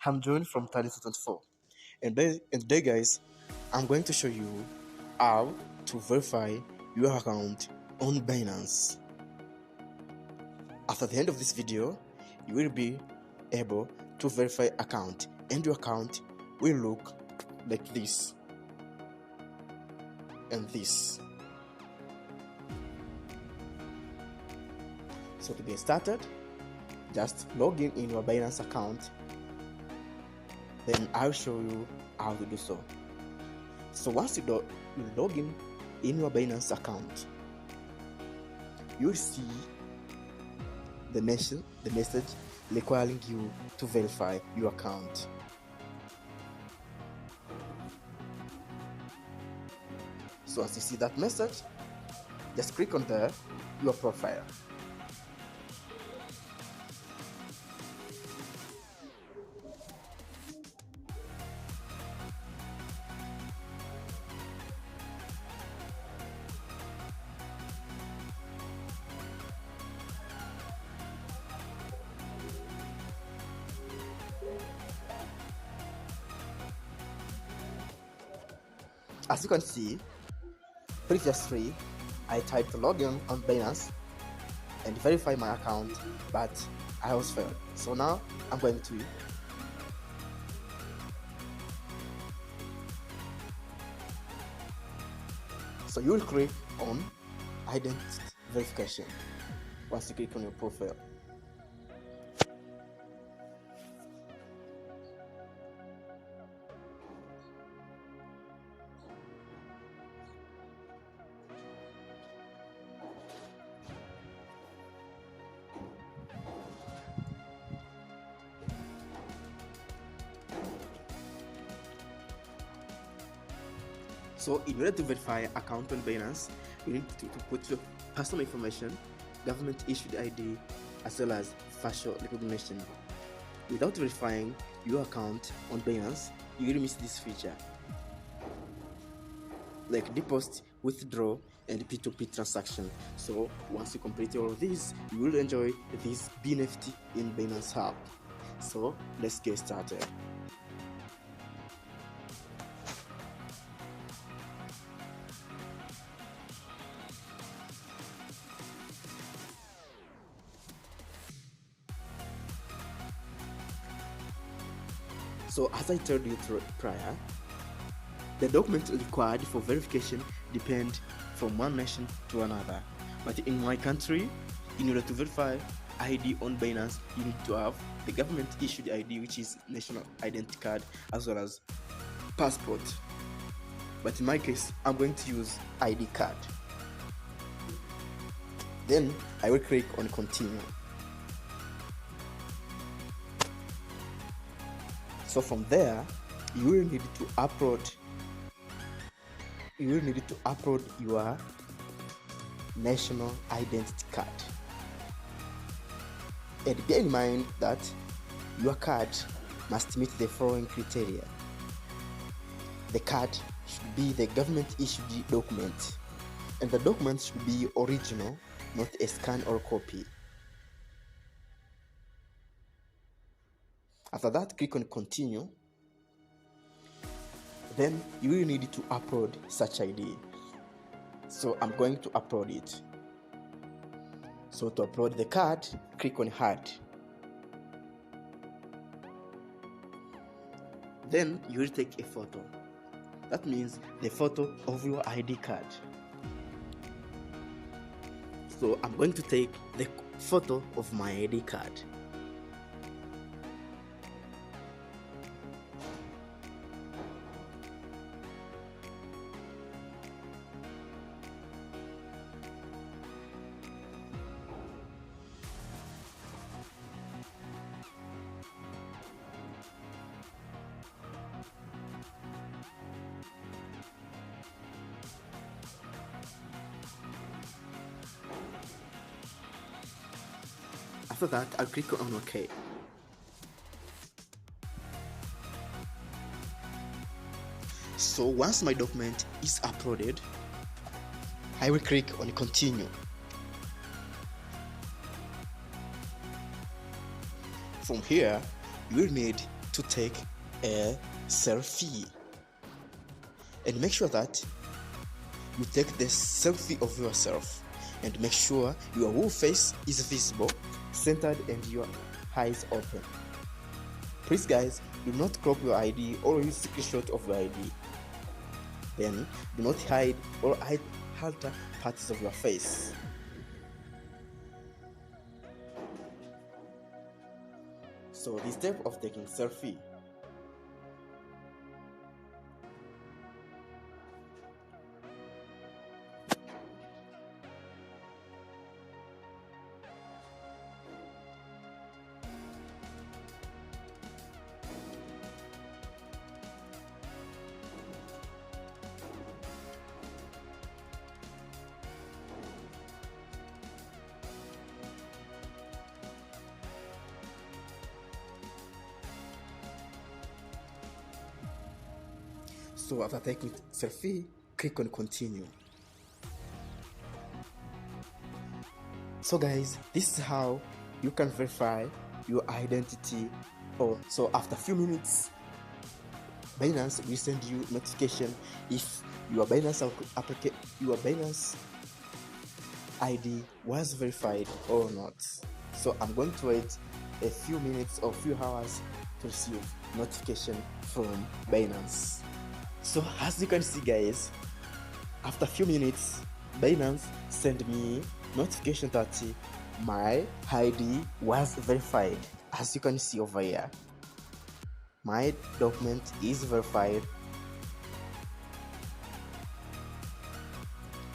I'm joined from 2024, and today, guys, I'm going to show you how to verify your account on Binance. After the end of this video, you will be able to verify account, and your account will look like this and this. So to get started, just log in your Binance account, then I'll show you how to do so. So once you log in your Binance account, you'll see the message requiring you to verify your account. So as you see that message, just click on your profile. As you can see, previously I tried to log in on Binance and verify my account, but I was failed. So now I'm going to So you will click on identity verification once you click on your profile. So in order to verify account on Binance, you need to put your personal information, government issued ID, as well as facial recognition. Without verifying your account on Binance, you will miss this feature, like deposit, withdraw, and P2P transaction. So once you complete all of these, you will enjoy this BNFT in Binance Hub. So let's get started. So as I told you prior, the documents required for verification depend from one nation to another. But in my country, in order to verify ID on Binance, you need to have the government issued ID, which is national identity card, as well as passport. But in my case, I'm going to use ID card. Then I will click on continue. So from there, you will need to upload your national identity card. And bear in mind that your card must meet the following criteria. The card should be the government issued document, and the document should be original, not a scan or copy. After that, click on continue. Then you will need to upload such ID. So I'm going to upload it. So to upload the card, click on add. Then you will take a photo. That means the photo of your ID card. So I'm going to take the photo of my ID card. After that, I'll click on OK. So once my document is uploaded, I will click on continue. From here, you will need to take a selfie, and make sure that you take the selfie of yourself and make sure your whole face is visible, centered, and your eyes open. Please guys, do not crop your ID or use screenshot of your ID. Then do not hide or alter parts of your face. So the step of taking selfie. So after taking selfie, click on continue. So guys, this is how you can verify your identity. So after a few minutes, Binance will send you notification if your Binance ID was verified or not. So I'm going to wait a few minutes or few hours to receive notification from Binance. So as you can see guys, after a few minutes, Binance sent me notification that my ID was verified. As you can see over here, my document is verified.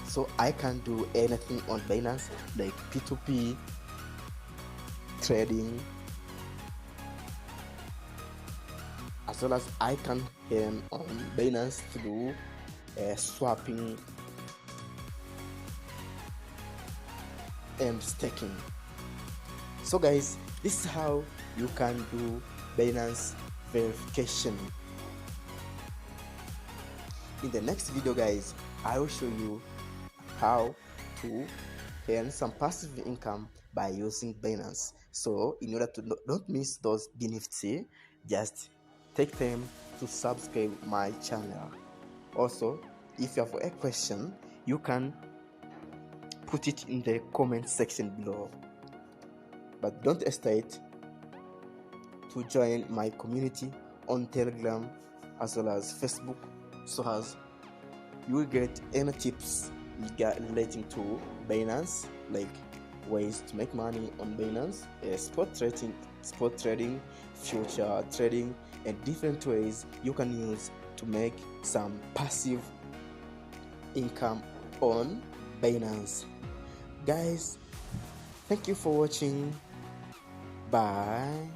So I can do anything on Binance like P2P, trading, as well as I can earn on Binance through swapping and staking. So guys, this is how you can do Binance verification. In the next video guys, I will show you how to earn some passive income by using Binance. So in order to don't miss those benefits, just take time to subscribe my channel. Also, if you have a question, you can put it in the comment section below. But don't hesitate to join my community on Telegram as well as Facebook, so as you will get any tips relating to Binance, like ways to make money on Binance, spot trading, future trading, and different ways you can use to make some passive income on Binance. Guys, thank you for watching. Bye.